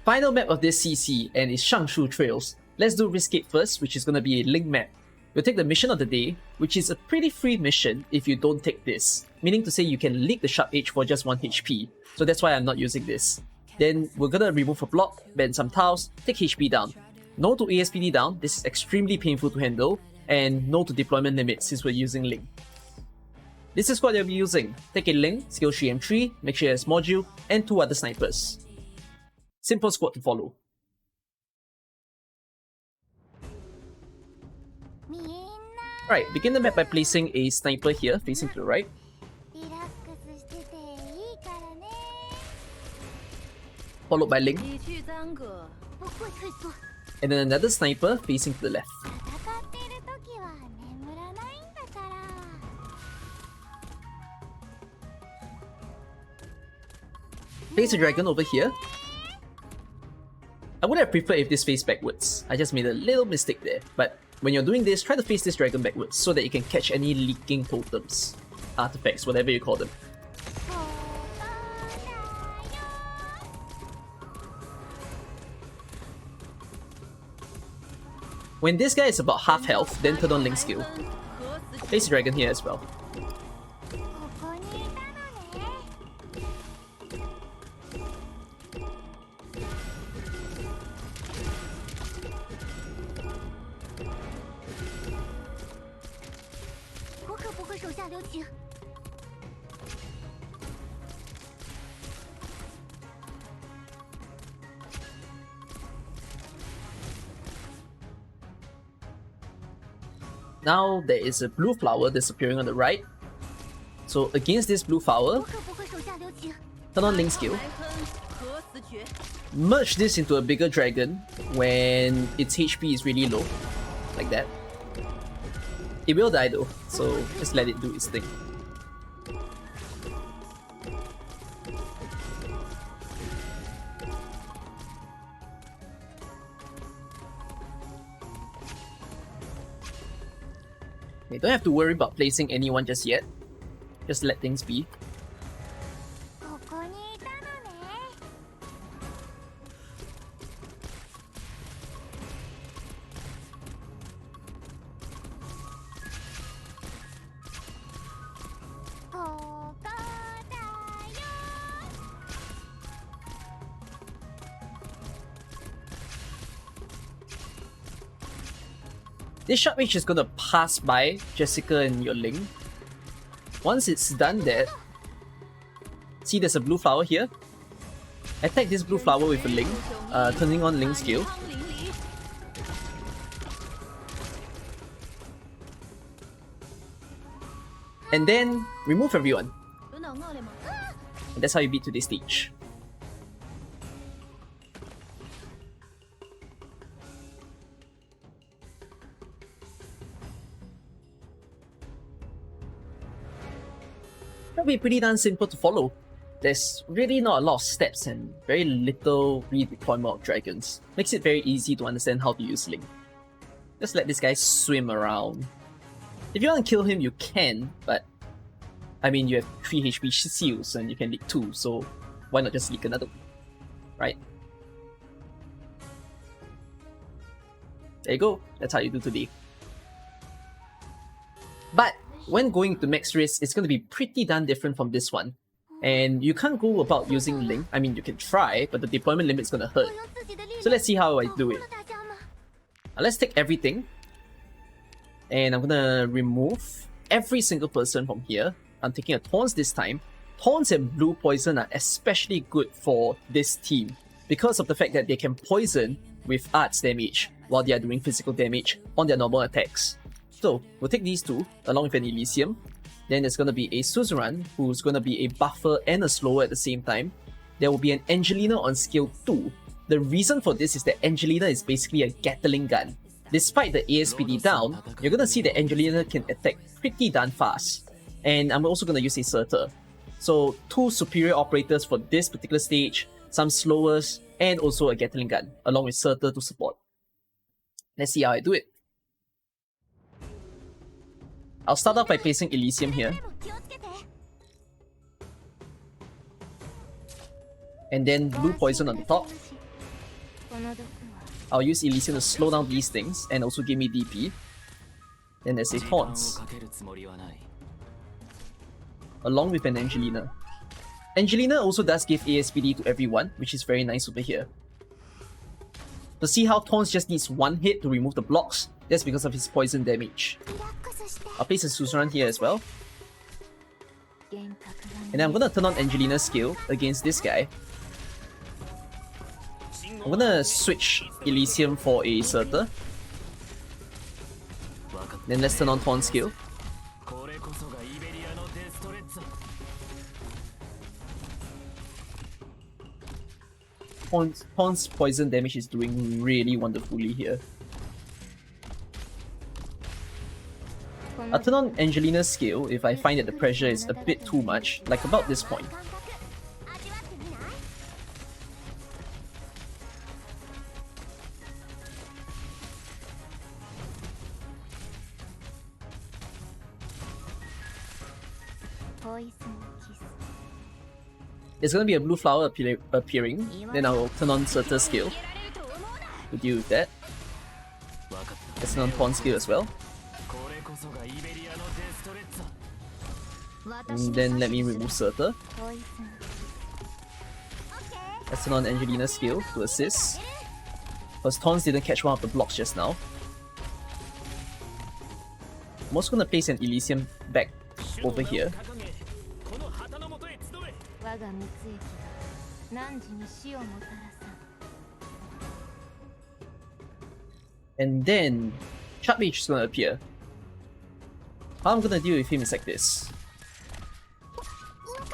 Final map of this CC, and it's Shangshu Trails. Let's do Riskate first, which is going to be a link map. You'll take the mission of the day, which is a pretty free mission if you don't take this. Meaning to say you can lick the Sharp Edge for just 1 HP. So that's why I'm not using this. Then we're gonna remove a block, ban some tiles, take HP down. No to ASPD down, this is extremely painful to handle. And no to deployment limit since we're using Link. This is what you'll be using. Take a Link, skill 3M3, make sure it has module, and 2 other snipers. Simple squad to follow. Alright, begin the map by placing a sniper here, facing to the right. Followed by Link. And then another sniper facing to the left. Place a dragon over here. I would have preferred if this faced backwards. I just made a little mistake there. But when you're doing this, try to face this dragon backwards so that you can catch any leaking totems, artifacts, whatever you call them. When this guy is about half health, then turn on Link skill. Place a dragon here as well. Now there is a blue flower disappearing on the right. So against this blue flower, turn on Link skill. Merge this into a bigger dragon when its HP is really low, like that. It will die though, so just let it do its thing. You don't have to worry about placing anyone just yet. Just let things be. This Sharp Edge is gonna pass by Jessica and your Link. Once it's done that, see there's a blue flower here. Attack this blue flower with a Link, turning on Link skill. And then remove everyone. And that's how you beat today's stage. That'll be pretty darn simple to follow. There's really not a lot of steps and very little redeployment of dragons. Makes it very easy to understand how to use Link. Just let this guy swim around. If you want to kill him, you can, but I mean, you have 3 HP seals and you can leak 2, so why not just leak another one, right? There you go, that's how you do today. But when going to max risk, it's going to be pretty darn different from this one. And you can't go about using Link. I mean, you can try, but the deployment limit is going to hurt. So let's see how I do it. Let's take everything. And I'm going to remove every single person from here. I'm taking a Taunts this time. Taunts and Blue Poison are especially good for this team because of the fact that they can poison with arts damage while they are doing physical damage on their normal attacks. So we'll take these two along with an Elysium. Then there's going to be a Suzerain who's going to be a buffer and a slower at the same time. There will be an Angelina on skill 2. The reason for this is that Angelina is basically a Gatling gun. Despite the ASPD down, you're going to see that Angelina can attack pretty darn fast. And I'm also going to use a Surtur. So 2 superior operators for this particular stage, some slowers, and also a Gatling gun along with Surtur to support. Let's see how I do it. I'll start off by placing Elysium here. And then Blue Poison on the top. I'll use Elysium to slow down these things and also give me DP. Then there's a Taunts, along with an Angelina. Angelina also does give ASPD to everyone, which is very nice over here. To see how Taunts just needs one hit to remove the blocks, that's because of his poison damage. I'll place a Suzerain here as well. And then I'm gonna turn on Angelina's skill against this guy. I'm gonna switch Elysium for a Surtur. Then let's turn on Taun's skill. Taun's poison damage is doing really wonderfully here. I'll turn on Angelina's skill if I find that the pressure is a bit too much, like about this point. There's gonna be a blue flower appearing, then I'll turn on Surtur's skill to deal with that. Let's turn on Taun's skill as well. And then let me remove Surtur. Let's turn on Angelina's skill to assist, because Taunts didn't catch one of the blocks just now. I'm also gonna place an Elysium back over here. And then Sharp Mage is gonna appear. How I'm gonna deal with him is like this.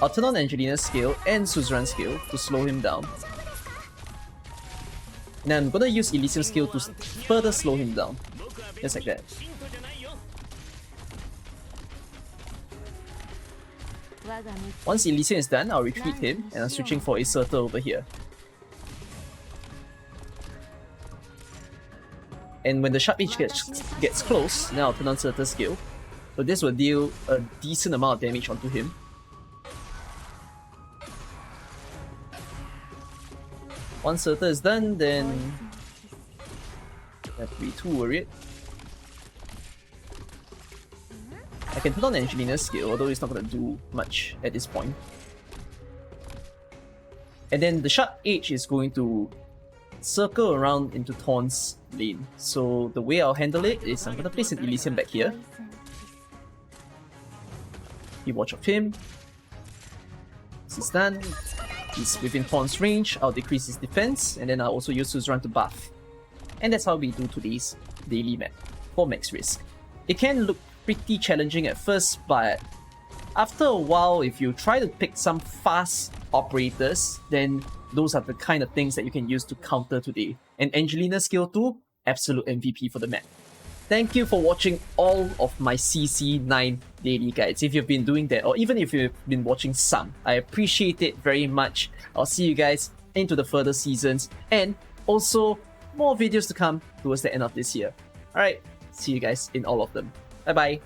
I'll turn on Angelina's skill and Suzerain's skill to slow him down. And I'm gonna use Elysium's skill to further slow him down. Just like that. Once Elysium is done, I'll retreat him, and I'm switching for a Surtur over here. And when the Sharp Mage gets close, then I'll turn on Surtur's skill. So this will deal a decent amount of damage onto him. Once Surtur is done, then don't have to be too worried. I can turn on Angelina's skill, although it's not going to do much at this point. And then the Sharp Edge is going to circle around into Taun's lane. So the way I'll handle it is I'm going to place an Elysium back here. Keep watch of him. This is done. He's within Taun's range. I'll decrease his defense, and then I'll also use Suzerain to buff. And that's how we do today's daily map for max risk. It can look pretty challenging at first, but after a while, if you try to pick some fast operators, then those are the kind of things that you can use to counter today. And Angelina's skill 2, absolute MVP for the map. Thank you for watching all of my CC9 daily guides. If you've been doing that, or even if you've been watching some, I appreciate it very much. I'll see you guys into the further seasons, and also more videos to come towards the end of this year. Alright, see you guys in all of them. Bye bye.